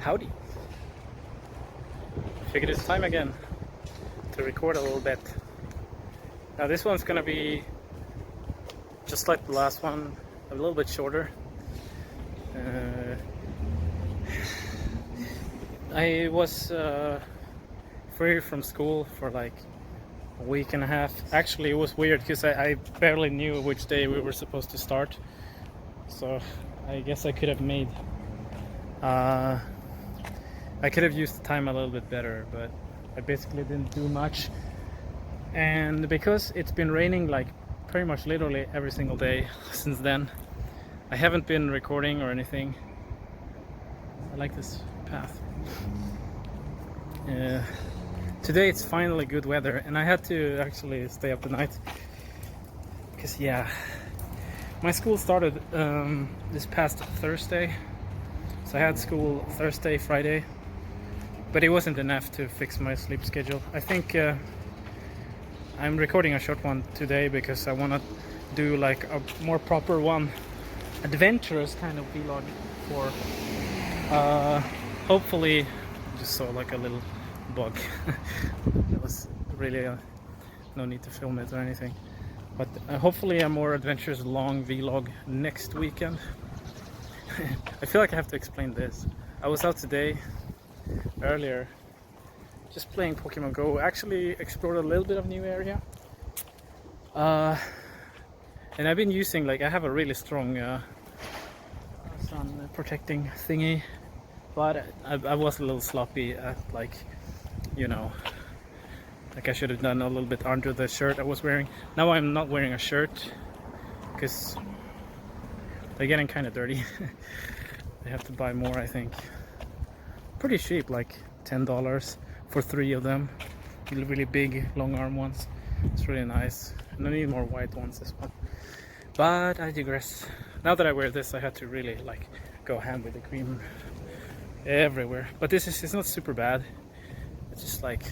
Howdy. I figured it's time again to record a little bit. Now this one's gonna be just like the last one, a little bit shorter. I was free from school for like a week and a half. Actually, it was weird because I barely knew which day we were supposed to start. So I guess I could have made I could have used the time a little bit better, but I basically didn't do much. And because it's been raining like pretty much literally every single day since then, I haven't been recording or anything. I like this path. Today it's finally good weather, and I had to actually stay up the night because my school started this past Thursday, so I had school Thursday, Friday, but it wasn't enough to fix my sleep schedule. I think I'm recording a short one today because I want to do like a more proper one, adventurous kind of vlog for hopefully. I just saw like a little bug. It was really no need to film it or anything, but hopefully a more adventurous long vlog next weekend. I feel like I have to explain this. I was out today earlier just playing Pokemon Go. Actually explored a little bit of new area, and I've been using, like, I have a really strong sun protecting thingy, but I was a little sloppy at, like, you know, like I should have done a little bit under the shirt I was wearing. Now I'm not wearing a shirt because they're getting kind of dirty. I have to buy more, I think. Pretty cheap, like $10 for 3 of them. Really big long arm ones. It's really nice. And I need more white ones as well. But I digress. Now that I wear this, I had to really like go ham with the cream everywhere. But this is, it's not super bad. It's just like,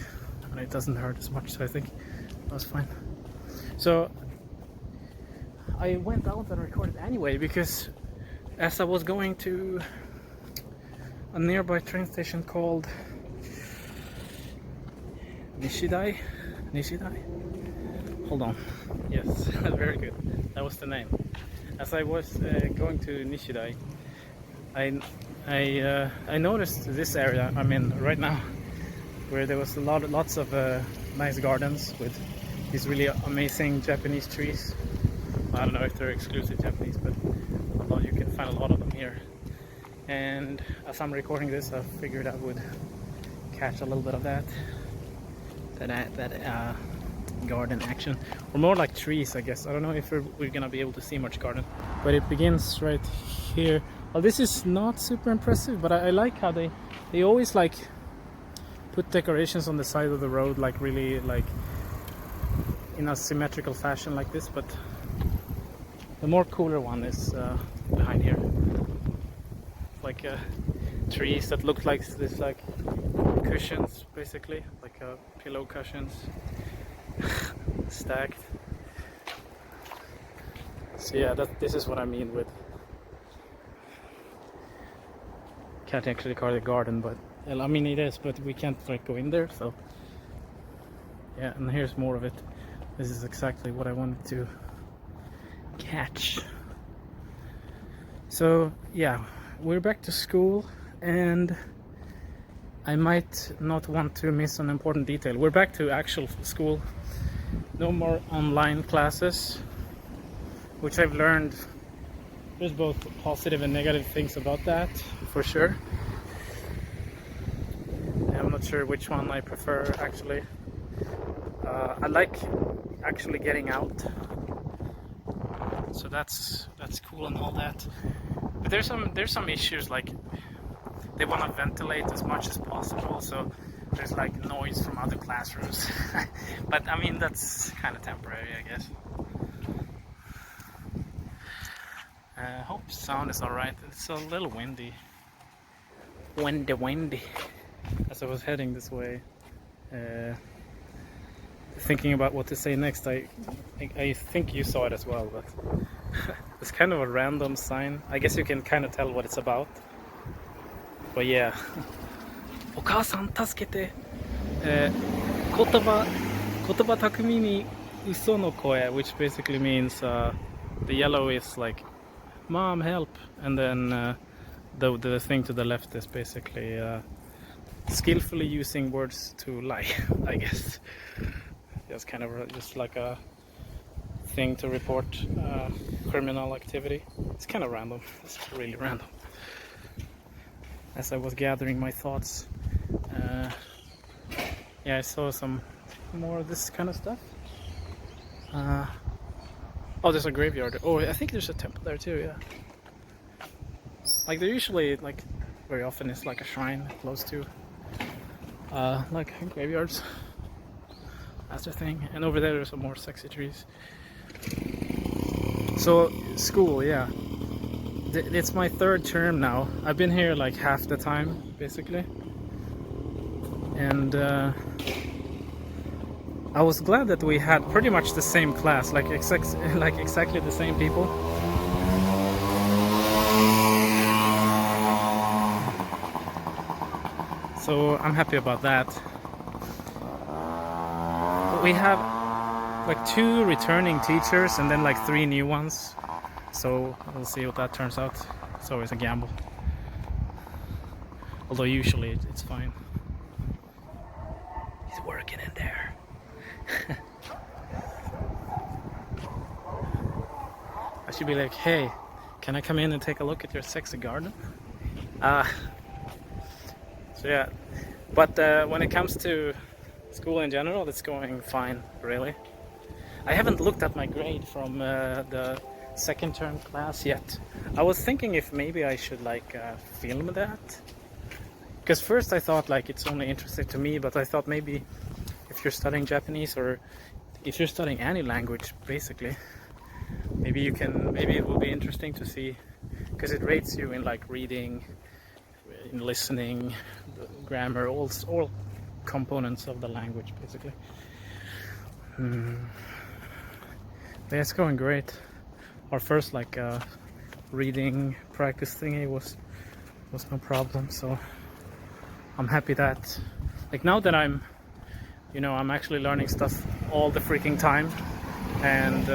and it doesn't hurt as much, so I think that was fine. So I went out and recorded anyway because as I was going to a nearby train station called Nishidai. Hold on. Yes, very good. That was the name. As I was going to Nishidai, I noticed this area I'm in right now, where there was lots of nice gardens with these really amazing Japanese trees. I don't know if they're exclusive Japanese, but you can find a lot of them here. And as I'm recording this, I figured I would catch a little bit of that garden action, or more like trees, I guess. I don't know if we're gonna be able to see much garden, but it begins right here. Well, this is not super impressive, but I like how they always like put decorations on the side of the road, like really like in a symmetrical fashion like this. But the more cooler one is behind here, like trees that look like this, like cushions, basically like pillow cushions stacked. So yeah, this is what I mean with, can't actually call it a garden, but I mean it is, but we can't like go in there. So yeah, and here's more of it. This is exactly what I wanted to catch. So yeah, we're back to school, and I might not want to miss an important detail. We're back to actual school. No more online classes, which I've learned there's both positive and negative things about that, for sure. I'm not sure which one I prefer, actually. I like actually getting out, so that's cool and all that. But there's some issues, like they want to ventilate as much as possible, so there's like noise from other classrooms. But I mean, that's kind of temporary, I guess. Hope sound is alright. It's a little windy. Windy. As I was heading this way, thinking about what to say next, I think you saw it as well, but it's kind of a random sign. I guess you can kind of tell what it's about. But yeah. お母さん助けて。言葉巧みに嘘の声 which basically means the yellow is like mom help, and then the thing to the left is basically skillfully using words to lie. I guess just kind of just like a thing to report criminal activity. It's kind of random. It's really random. As I was gathering my thoughts, yeah, I saw some more of this kind of stuff. Oh, there's a graveyard. Oh, I think there's a temple there too. Yeah, like there usually, like very often, is like a shrine close to like graveyards. That's the thing. And over there's some more sexy trees. So school, yeah. It's my third term now. I've been here like half the time, basically. And I was glad that we had pretty much the same class, like exactly the same people. So I'm happy about that. But we have like 2 returning teachers and then like 3 new ones. So we'll see what that turns out. It's always a gamble. Although usually it's fine. He's working in there. I should be like, hey, can I come in and take a look at your sexy garden? So yeah, but when it comes to school in general, it's going fine, really. I haven't looked at my grade from the second term class yet. I was thinking if maybe I should like film that, because first I thought like it's only interesting to me, but I thought maybe if you're studying Japanese or if you're studying any language basically, maybe it will be interesting to see, because it rates you in like reading, in listening, grammar, all components of the language basically. But it's going great. Our first like reading practice thingy was no problem, so I'm happy that like now that I'm actually learning stuff all the freaking time, and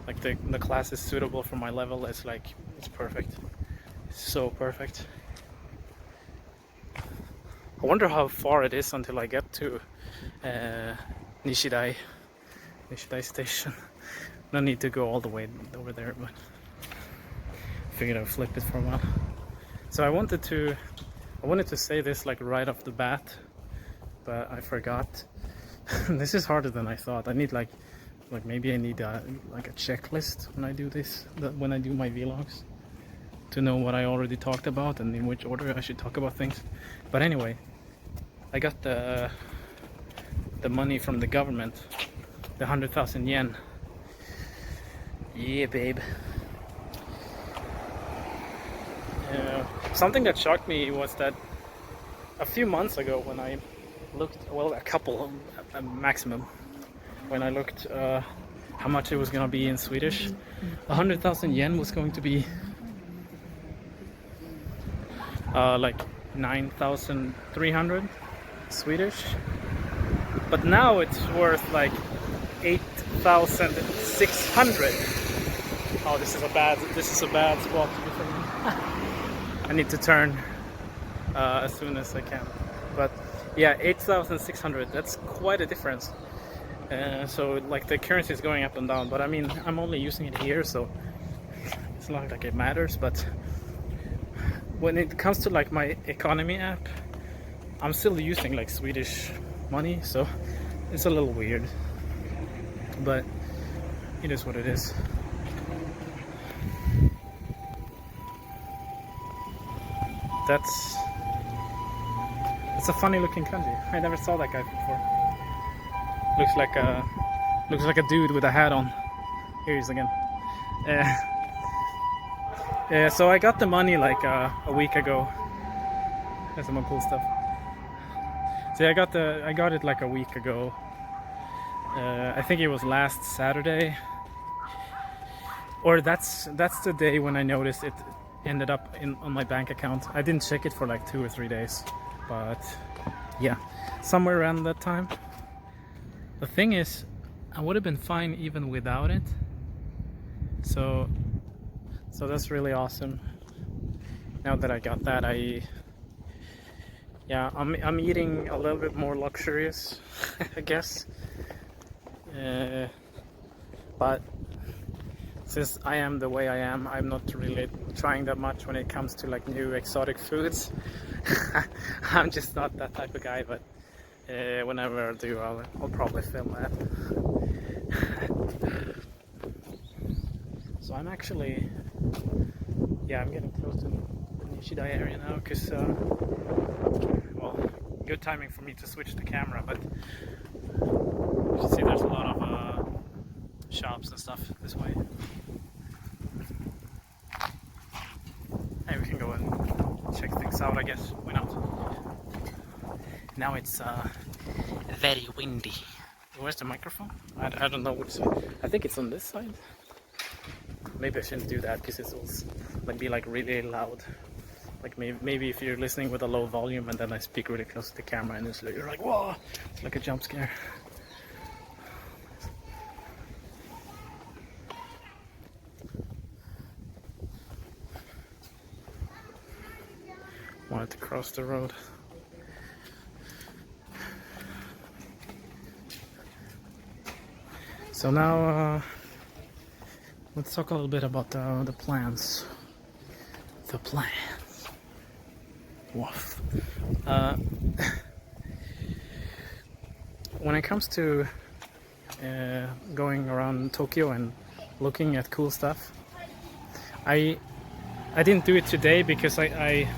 like the class is suitable for my level. It's perfect. It's so perfect. I wonder how far it is until I get to Nishidai station. No need to go all the way over there, but I figured I'd flip it for a while. So I wanted to say this like right off the bat, but I forgot. This is harder than I thought. I need like maybe I need a checklist when I do this, when I do my vlogs, to know what I already talked about and in which order I should talk about things. But anyway, I got the money from the government, the 100,000 yen. Yeah, babe. Something that shocked me was that a few months ago when I looked, well, a couple maximum, when I looked how much it was gonna be in Swedish, 100,000 yen was going to be like 9,300 Swedish, but now it's worth like 8,600. Oh, this is a bad spot to be filming. I need to turn as soon as I can. But yeah, 8,600. That's quite a difference. So like the currency is going up and down, but I mean I'm only using it here, so it's not like it matters. But when it comes to like my economy app, I'm still using like Swedish money, so it's a little weird, but it is what it is. It's a funny looking country. I never saw that guy before. Looks like a dude with a hat on. Here he is again. So I got the money like a week ago. There's some cool stuff. So I got it like a week ago. I think it was last Saturday, or that's the day when I noticed ended up on my bank account. I didn't check it for like 2 or 3 days, but yeah, somewhere around that time. The thing is, I would have been fine even without it. So that's really awesome. Now that I got that, I'm eating a little bit more luxurious, I guess. But since I am the way I am, I'm not really trying that much when it comes to like new exotic foods. I'm just not that type of guy, but whenever I do, I'll probably film that. So I'm actually, I'm getting close to the Nishida area now, because, well, good timing for me to switch the camera, but you can see there's a lot of shops and stuff this way. Hey, we can go and check things out, I guess. Why not? Now it's very windy. Where's the microphone? I don't know which side. I think it's on this side. Maybe I shouldn't do that because it will like be like really loud. Like maybe if you're listening with a low volume and then I speak really close to the camera and you're like, whoa, it's like a jump scare. Wanted to cross the road. So now let's talk a little bit about the plans. The plans. Woof. When it comes to going around Tokyo and looking at cool stuff, I didn't do it today because I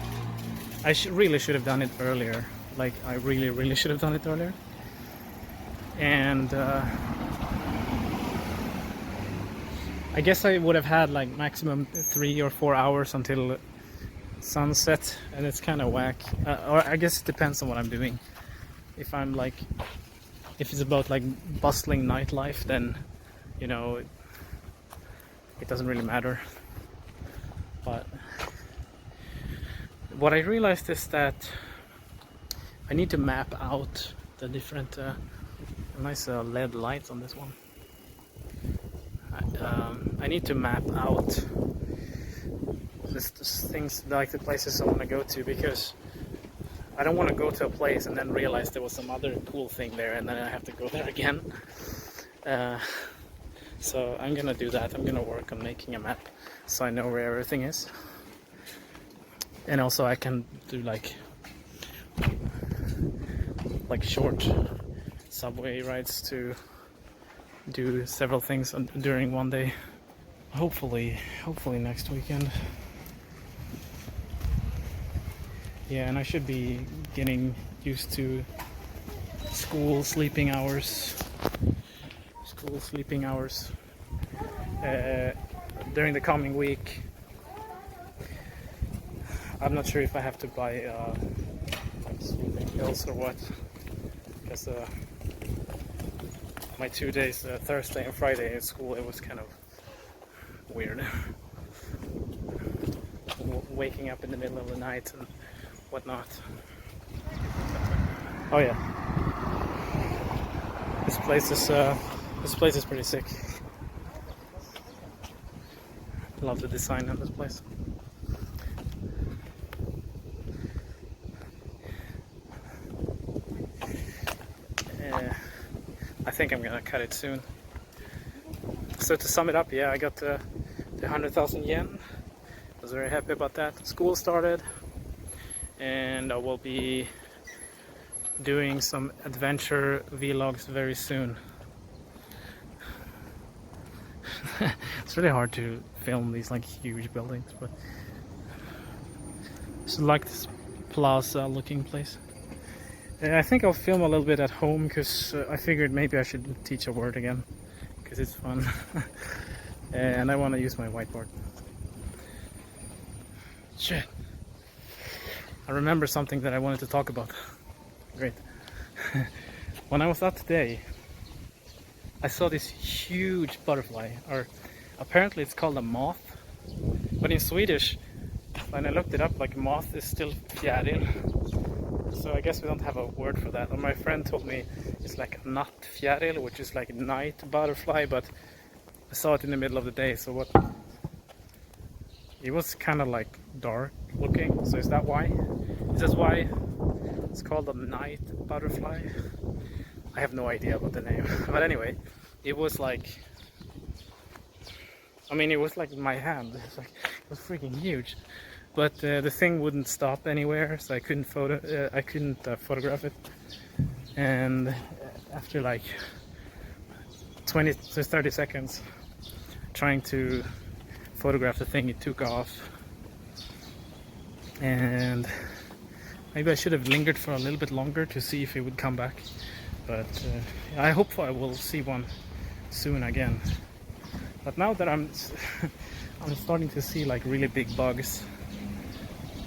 really should have done it earlier. Like I really should have done it earlier. And I guess I would have had like maximum 3 or 4 hours until sunset, and it's kind of whack. Or I guess it depends on what I'm doing. If it's about like bustling nightlife, then you know it doesn't really matter. But what I realized is that I need to map out the different nice LED lights on this one. I need to map out this things like the places I want to go to, because I don't want to go to a place and then realize there was some other cool thing there and then I have to go there again. So I'm gonna do that. I'm gonna work on making a map so I know where everything is, and also I can do like short subway rides to do several things during one day. Hopefully next weekend. Yeah, and I should be getting used to school sleeping hours during the coming week. I'm not sure if I have to buy like sleeping pills or what, because my 2 days, Thursday and Friday at school, it was kind of weird. Waking up in the middle of the night and whatnot. Oh yeah, this place is pretty sick. Love the design of this place. I think I'm gonna cut it soon. So to sum it up, yeah, I got the 100,000 yen. I was very happy about that. School started, and I will be doing some adventure vlogs very soon. It's really hard to film these like huge buildings, but I just like this plaza looking place. I think I'll film a little bit at home, because I figured maybe I should teach a word again, because it's fun. And I want to use my whiteboard. Shit. I remember something that I wanted to talk about. Great. When I was out today, I saw this huge butterfly, or apparently it's called a moth, but in Swedish When I looked it up, like moth is still fjäril. So I guess we don't have a word for that. And my friend told me it's like nattfjäril, which is like night butterfly, but I saw it in the middle of the day, so what? It was kind of like dark looking, so is that why? Is that why it's called a night butterfly? I have no idea about the name. But anyway, it was like, I mean, it was like in my hand. It was freaking huge. But the thing wouldn't stop anywhere, so I couldn't photograph it. And after like 20 to 30 seconds trying to photograph the thing, it took off. And maybe I should have lingered for a little bit longer to see if it would come back. But I hope I will see one soon again. But now that I'm I'm starting to see like really big bugs,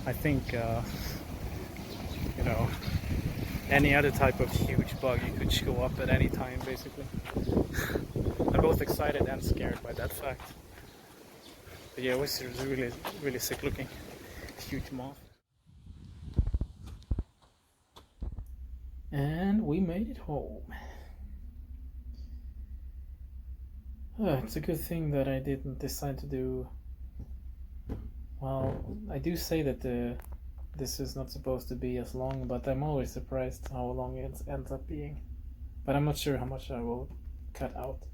I think you know, any other type of huge bug you could show up at any time, basically. I'm both excited and scared by that fact. But yeah, it was really sick looking, huge moth. And we made it home. It's a good thing that I didn't decide to do. Well, I do say that this is not supposed to be as long, but I'm always surprised how long it ends up being. But I'm not sure how much I will cut out.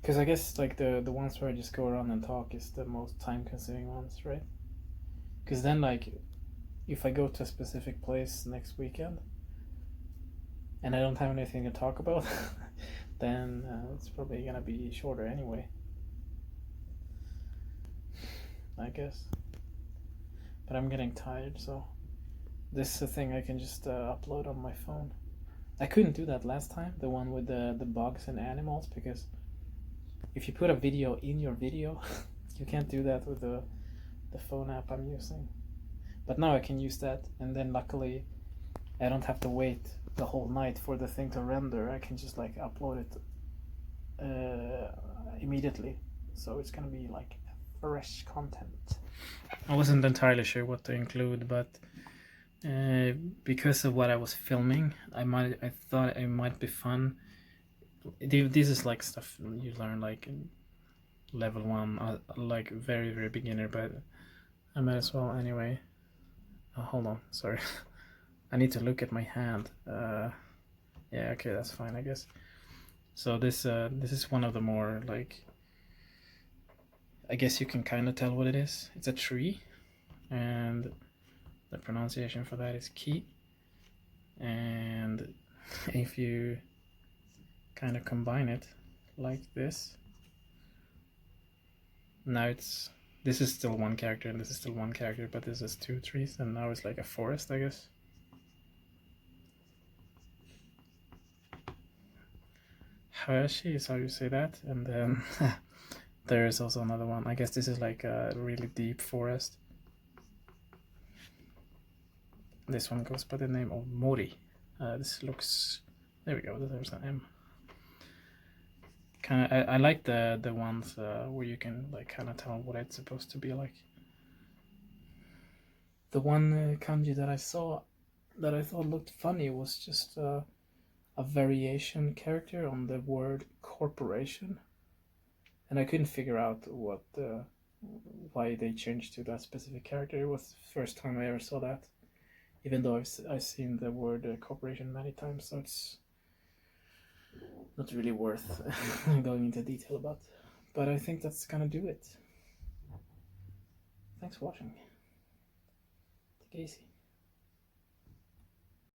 Because I guess like the ones where I just go around and talk is the most time-consuming ones, right? Because then like, if I go to a specific place next weekend and I don't have anything to talk about, then it's probably gonna be shorter anyway, I guess. But I'm getting tired, so this is a thing I can just upload on my phone. I couldn't do that last time, the one with the bugs and animals, because if you put a video in your video, you can't do that with the phone app I'm using. But now I can use that, and then luckily I don't have to wait the whole night for the thing to render. I can just like upload it immediately, so it's gonna be like fresh content. I wasn't entirely sure what to include, but because of what I was filming, I thought it might be fun. This is like stuff you learn like in level 1, like very beginner, but I might as well anyway. Oh, hold on, sorry. I need to look at my hand. Yeah, okay, that's fine, I guess. So this is one of the more like, I guess you can kind of tell what it is. It's a tree, and the pronunciation for that is ki. And if you kind of combine it like this, now this is still one character and this is still one character, but this is 2 trees, and now it's like a forest, I guess. Hayashi is how you say that. And then there is also another one. I guess this is like a really deep forest. This one goes by the name of Mori. This looks, there we go, there's an M. I like the ones where you can like kind of tell what it's supposed to be like. The one kanji that I saw that I thought looked funny was just a variation character on the word corporation, and I couldn't figure out why they changed to that specific character. It was the first time I ever saw that, even though I've seen the word corporation many times, so it's not really worth going into detail about. But I think that's gonna do it. Thanks for watching. Take it easy.